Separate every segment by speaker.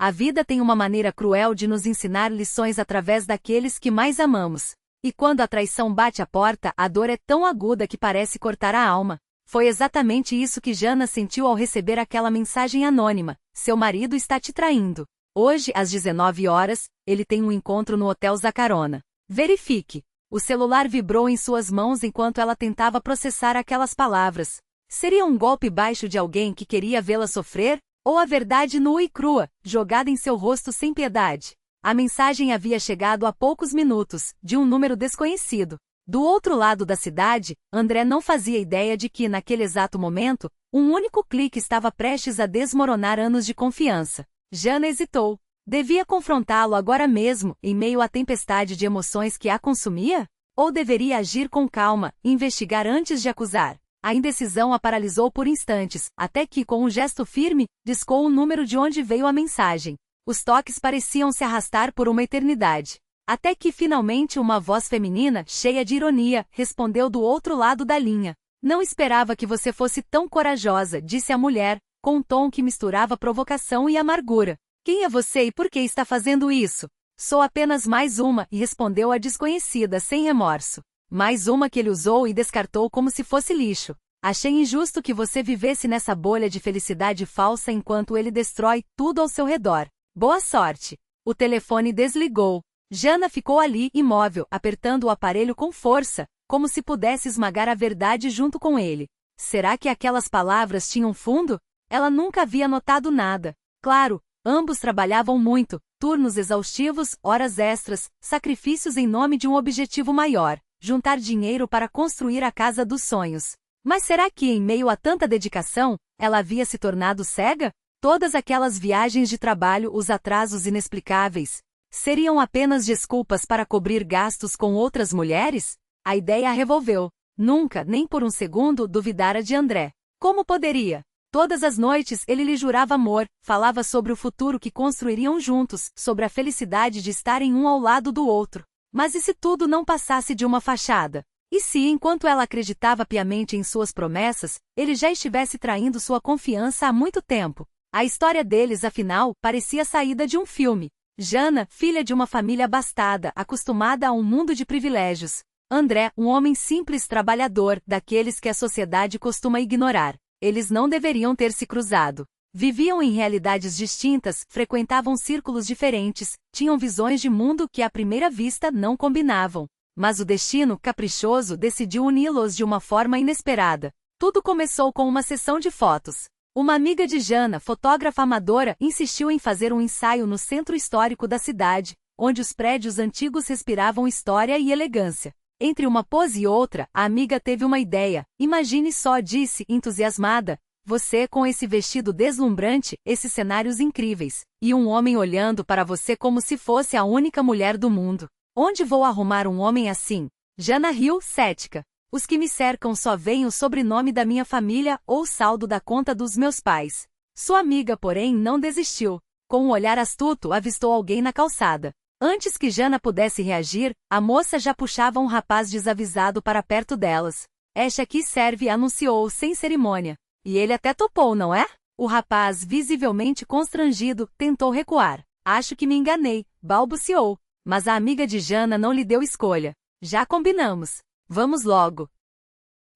Speaker 1: A vida tem uma maneira cruel de nos ensinar lições através daqueles que mais amamos. E quando a traição bate à porta, a dor é tão aguda que parece cortar a alma. Foi exatamente isso que Jana sentiu ao receber aquela mensagem anônima: seu marido está te traindo. Hoje, às 19 horas, ele tem um encontro no Hotel Zacarona. Verifique. O celular vibrou em suas mãos enquanto ela tentava processar aquelas palavras. Seria um golpe baixo de alguém que queria vê-la sofrer? Ou a verdade nua e crua, jogada em seu rosto sem piedade? A mensagem havia chegado há poucos minutos, de um número desconhecido. Do outro lado da cidade, André não fazia ideia de que, naquele exato momento, um único clique estava prestes a desmoronar anos de confiança. Jana hesitou. Devia confrontá-lo agora mesmo, em meio à tempestade de emoções que a consumia? Ou deveria agir com calma, investigar antes de acusar? A indecisão a paralisou por instantes, até que, com um gesto firme, discou o número de onde veio a mensagem. Os toques pareciam se arrastar por uma eternidade. Até que, finalmente, uma voz feminina, cheia de ironia, respondeu do outro lado da linha. Não esperava que você fosse tão corajosa, disse a mulher, com um tom que misturava provocação e amargura. Quem é você e por que está fazendo isso? Sou apenas mais uma, e respondeu a desconhecida sem remorso. Mais uma que ele usou e descartou como se fosse lixo. Achei injusto que você vivesse nessa bolha de felicidade falsa enquanto ele destrói tudo ao seu redor. Boa sorte. O telefone desligou. Jana ficou ali, imóvel, apertando o aparelho com força, como se pudesse esmagar a verdade junto com ele. Será que aquelas palavras tinham fundo? Ela nunca havia notado nada. Claro, ambos trabalhavam muito, turnos exaustivos, horas extras, sacrifícios em nome de um objetivo maior: juntar dinheiro para construir a casa dos sonhos. Mas será que, em meio a tanta dedicação, ela havia se tornado cega? Todas aquelas viagens de trabalho, os atrasos inexplicáveis, seriam apenas desculpas para cobrir gastos com outras mulheres? A ideia a revolveu. Nunca, nem por um segundo, duvidara de André. Como poderia? Todas as noites ele lhe jurava amor, falava sobre o futuro que construiriam juntos, sobre a felicidade de estarem um ao lado do outro. Mas e se tudo não passasse de uma fachada? E se, enquanto ela acreditava piamente em suas promessas, ele já estivesse traindo sua confiança há muito tempo? A história deles, afinal, parecia saída de um filme. Jana, filha de uma família abastada, acostumada a um mundo de privilégios. André, um homem simples trabalhador, daqueles que a sociedade costuma ignorar. Eles não deveriam ter se cruzado. Viviam em realidades distintas, frequentavam círculos diferentes, tinham visões de mundo que à primeira vista não combinavam. Mas o destino, caprichoso, decidiu uni-los de uma forma inesperada. Tudo começou com uma sessão de fotos. Uma amiga de Jana, fotógrafa amadora, insistiu em fazer um ensaio no centro histórico da cidade, onde os prédios antigos respiravam história e elegância. Entre uma pose e outra, a amiga teve uma ideia. Imagine só, disse, entusiasmada, você com esse vestido deslumbrante, esses cenários incríveis, e um homem olhando para você como se fosse a única mulher do mundo. Onde vou arrumar um homem assim? Jana riu, cética. Os que me cercam só veem o sobrenome da minha família ou o saldo da conta dos meus pais. Sua amiga, porém, não desistiu. Com um olhar astuto, avistou alguém na calçada. Antes que Jana pudesse reagir, a moça já puxava um rapaz desavisado para perto delas. Este aqui serve, anunciou sem cerimônia. E ele até topou, não é? O rapaz, visivelmente constrangido, tentou recuar. Acho que me enganei, balbuciou. Mas a amiga de Jana não lhe deu escolha. Já combinamos. Vamos logo.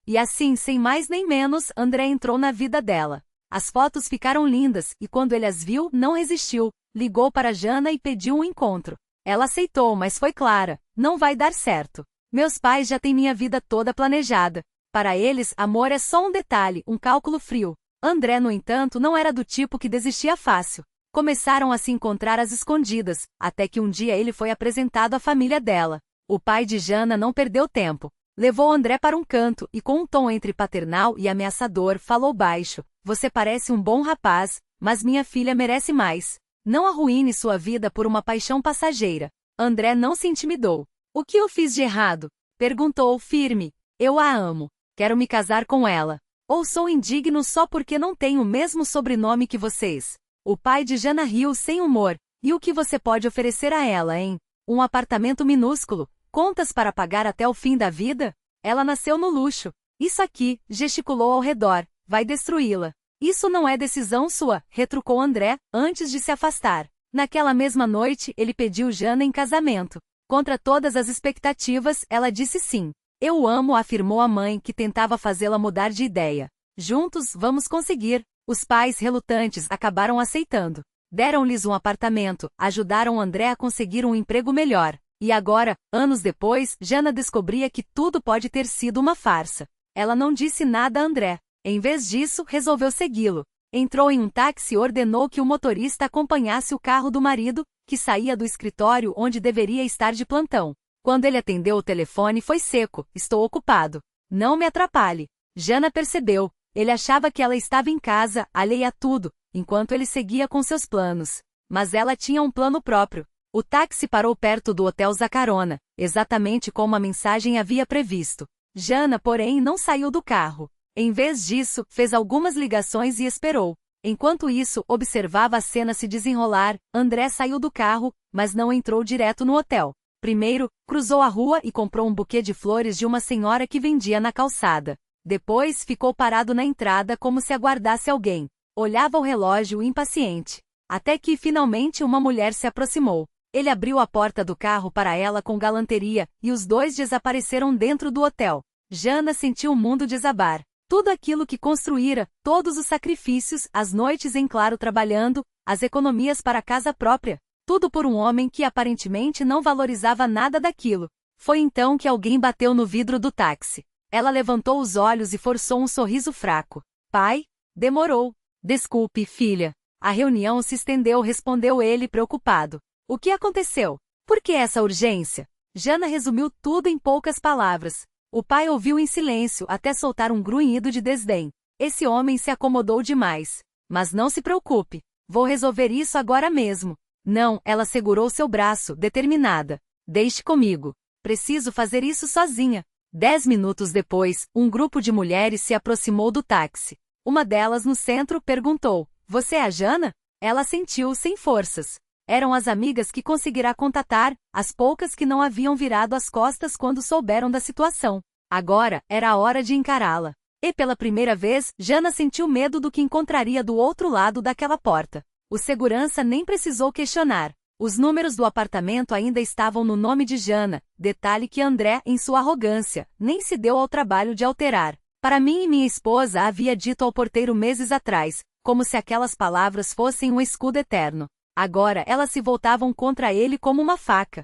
Speaker 1: E assim, sem mais nem menos, André entrou na vida dela. As fotos ficaram lindas, e quando ele as viu, não resistiu. Ligou para Jana e pediu um encontro. Ela aceitou, mas foi clara: não vai dar certo. Meus pais já têm minha vida toda planejada. Para eles, amor é só um detalhe, um cálculo frio. André, no entanto, não era do tipo que desistia fácil. Começaram a se encontrar às escondidas, até que um dia ele foi apresentado à família dela. O pai de Jana não perdeu tempo. Levou André para um canto e, com um tom entre paternal e ameaçador, falou baixo: você parece um bom rapaz, mas minha filha merece mais. Não arruíne sua vida por uma paixão passageira. André não se intimidou. O que eu fiz de errado? Perguntou, firme. Eu a amo. Quero me casar com ela. Ou sou indigno só porque não tenho o mesmo sobrenome que vocês? O pai de Jana riu sem humor. E o que você pode oferecer a ela, hein? Um apartamento minúsculo? Contas para pagar até o fim da vida? Ela nasceu no luxo. Isso aqui, gesticulou ao redor, vai destruí-la. Isso não é decisão sua, retrucou André, antes de se afastar. Naquela mesma noite, ele pediu Jana em casamento. Contra todas as expectativas, ela disse sim. Eu o amo, afirmou a mãe, que tentava fazê-la mudar de ideia. Juntos, vamos conseguir. Os pais, relutantes, acabaram aceitando. Deram-lhes um apartamento, ajudaram André a conseguir um emprego melhor. E agora, anos depois, Jana descobria que tudo pode ter sido uma farsa. Ela não disse nada a André. Em vez disso, resolveu segui-lo. Entrou em um táxi e ordenou que o motorista acompanhasse o carro do marido, que saía do escritório onde deveria estar de plantão. Quando ele atendeu o telefone, foi seco. Estou ocupado. Não me atrapalhe. Jana percebeu. Ele achava que ela estava em casa, alheia a tudo, enquanto ele seguia com seus planos. Mas ela tinha um plano próprio. O táxi parou perto do Hotel Zacarona, exatamente como a mensagem havia previsto. Jana, porém, não saiu do carro. Em vez disso, fez algumas ligações e esperou. Enquanto isso, observava a cena se desenrolar. André saiu do carro, mas não entrou direto no hotel. Primeiro, cruzou a rua e comprou um buquê de flores de uma senhora que vendia na calçada. Depois, ficou parado na entrada como se aguardasse alguém. Olhava o relógio impaciente. Até que, finalmente, uma mulher se aproximou. Ele abriu a porta do carro para ela com galanteria, e os dois desapareceram dentro do hotel. Jana sentiu o mundo desabar. Tudo aquilo que construíra, todos os sacrifícios, as noites em claro trabalhando, as economias para a casa própria, tudo por um homem que aparentemente não valorizava nada daquilo. Foi então que alguém bateu no vidro do táxi. Ela levantou os olhos e forçou um sorriso fraco. Pai? Demorou. Desculpe, filha. A reunião se estendeu, respondeu ele preocupado. O que aconteceu? Por que essa urgência? Jana resumiu tudo em poucas palavras. O pai ouviu em silêncio até soltar um grunhido de desdém. Esse homem se acomodou demais. Mas não se preocupe. Vou resolver isso agora mesmo. Não, ela segurou seu braço, determinada. Deixe comigo. Preciso fazer isso sozinha. 10 minutos depois, um grupo de mulheres se aproximou do táxi. Uma delas, no centro, perguntou: Você é a Jana? Ela sentiu sem forças. Eram as amigas que conseguirá contatar, as poucas que não haviam virado as costas quando souberam da situação. Agora, era a hora de encará-la. E pela primeira vez, Jana sentiu medo do que encontraria do outro lado daquela porta. O segurança nem precisou questionar. Os números do apartamento ainda estavam no nome de Jana, detalhe que André, em sua arrogância, nem se deu ao trabalho de alterar. Para mim e minha esposa havia dito ao porteiro meses atrás, como se aquelas palavras fossem um escudo eterno. Agora elas se voltavam contra ele como uma faca.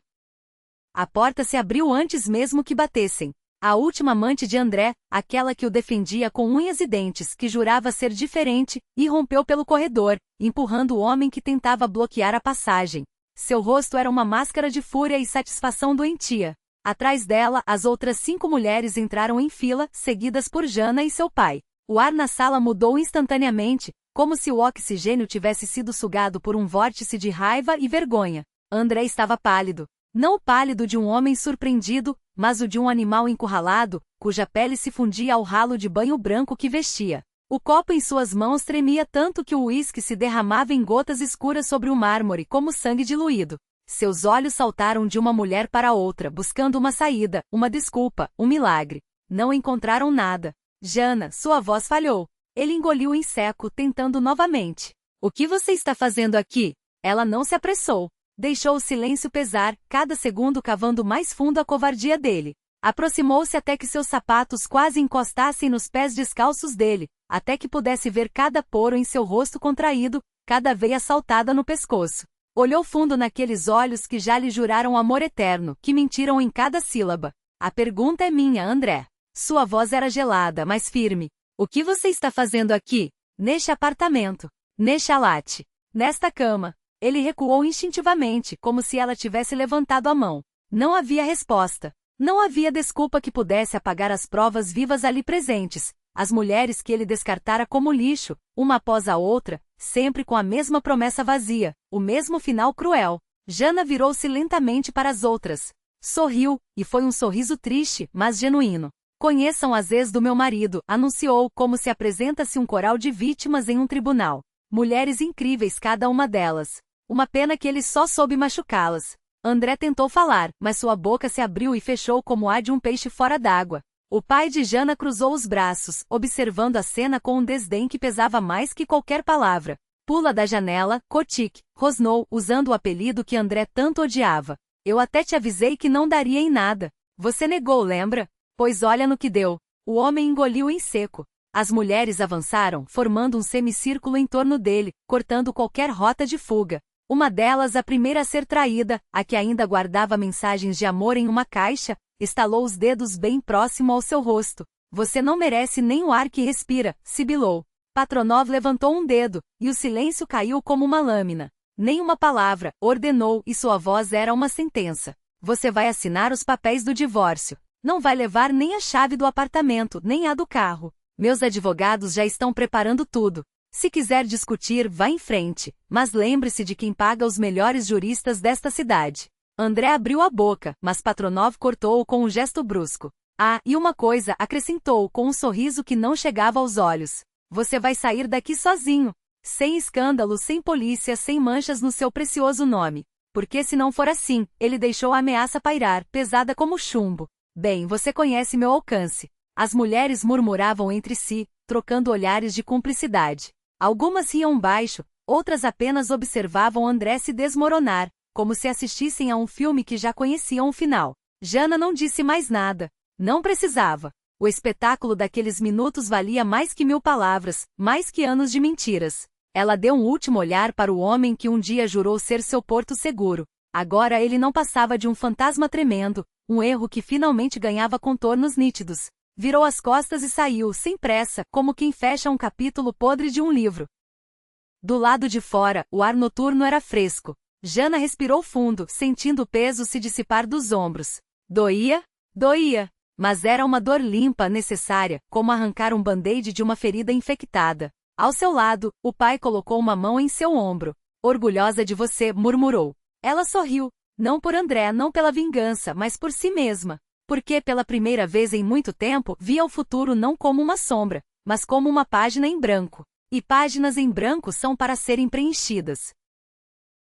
Speaker 1: A porta se abriu antes mesmo que batessem. A última amante de André, aquela que o defendia com unhas e dentes, que jurava ser diferente, irrompeu pelo corredor, empurrando o homem que tentava bloquear a passagem. Seu rosto era uma máscara de fúria e satisfação doentia. Atrás dela, as outras 5 mulheres entraram em fila, seguidas por Jana e seu pai. O ar na sala mudou instantaneamente, como se o oxigênio tivesse sido sugado por um vórtice de raiva e vergonha. André estava pálido. Não o pálido de um homem surpreendido, mas o de um animal encurralado, cuja pele se fundia ao ralo de banho branco que vestia. O copo em suas mãos tremia tanto que o uísque se derramava em gotas escuras sobre o mármore como sangue diluído. Seus olhos saltaram de uma mulher para outra, buscando uma saída, uma desculpa, um milagre. Não encontraram nada. Jana, sua voz falhou. Ele engoliu em seco, tentando novamente. O que você está fazendo aqui? Ela não se apressou. Deixou o silêncio pesar, cada segundo cavando mais fundo a covardia dele. Aproximou-se até que seus sapatos quase encostassem nos pés descalços dele, até que pudesse ver cada poro em seu rosto contraído, cada veia saltada no pescoço. Olhou fundo naqueles olhos que já lhe juraram amor eterno, que mentiram em cada sílaba. A pergunta é minha, André. Sua voz era gelada, mas firme. O que você está fazendo aqui? Neste apartamento. Neste alate. Nesta cama. Ele recuou instintivamente, como se ela tivesse levantado a mão. Não havia resposta. Não havia desculpa que pudesse apagar as provas vivas ali presentes, as mulheres que ele descartara como lixo, uma após a outra, sempre com a mesma promessa vazia, o mesmo final cruel. Jana virou-se lentamente para as outras. Sorriu, e foi um sorriso triste, mas genuíno. Conheçam as ex do meu marido, anunciou, como se apresenta-se um coral de vítimas em um tribunal. Mulheres incríveis cada uma delas. Uma pena que ele só soube machucá-las. André tentou falar, mas sua boca se abriu e fechou como a de um peixe fora d'água. O pai de Jana cruzou os braços, observando a cena com um desdém que pesava mais que qualquer palavra. Pula da janela, Kotick, rosnou, usando o apelido que André tanto odiava. Eu até te avisei que não daria em nada. Você negou, lembra? Pois olha no que deu. O homem engoliu em seco. As mulheres avançaram, formando um semicírculo em torno dele, cortando qualquer rota de fuga. Uma delas, a primeira a ser traída, a que ainda guardava mensagens de amor em uma caixa, estalou os dedos bem próximo ao seu rosto. Você não merece nem o ar que respira, sibilou. Patronov levantou um dedo, e o silêncio caiu como uma lâmina. Nem uma palavra, ordenou, e sua voz era uma sentença. Você vai assinar os papéis do divórcio. Não vai levar nem a chave do apartamento, nem a do carro. Meus advogados já estão preparando tudo. Se quiser discutir, vá em frente, mas lembre-se de quem paga os melhores juristas desta cidade. André abriu a boca, mas Patronov cortou-o com um gesto brusco. Ah, e uma coisa, acrescentou com um sorriso que não chegava aos olhos. Você vai sair daqui sozinho. Sem escândalo, sem polícia, sem manchas no seu precioso nome. Porque se não for assim, ele deixou a ameaça pairar, pesada como chumbo. Bem, você conhece meu alcance. As mulheres murmuravam entre si, trocando olhares de cumplicidade. Algumas riam baixo, outras apenas observavam André se desmoronar, como se assistissem a um filme que já conheciam o final. Jana não disse mais nada. Não precisava. O espetáculo daqueles minutos valia mais que 1000 palavras, mais que anos de mentiras. Ela deu um último olhar para o homem que um dia jurou ser seu porto seguro. Agora ele não passava de um fantasma tremendo, um erro que finalmente ganhava contornos nítidos. Virou as costas e saiu, sem pressa, como quem fecha um capítulo podre de um livro. Do lado de fora, o ar noturno era fresco. Jana respirou fundo, sentindo o peso se dissipar dos ombros. Doía? Doía. Mas era uma dor limpa, necessária, como arrancar um band-aid de uma ferida infectada. Ao seu lado, o pai colocou uma mão em seu ombro. Orgulhosa de você, murmurou. Ela sorriu. Não por André, não pela vingança, mas por si mesma. Porque pela primeira vez em muito tempo, via o futuro não como uma sombra, mas como uma página em branco. E páginas em branco são para serem preenchidas.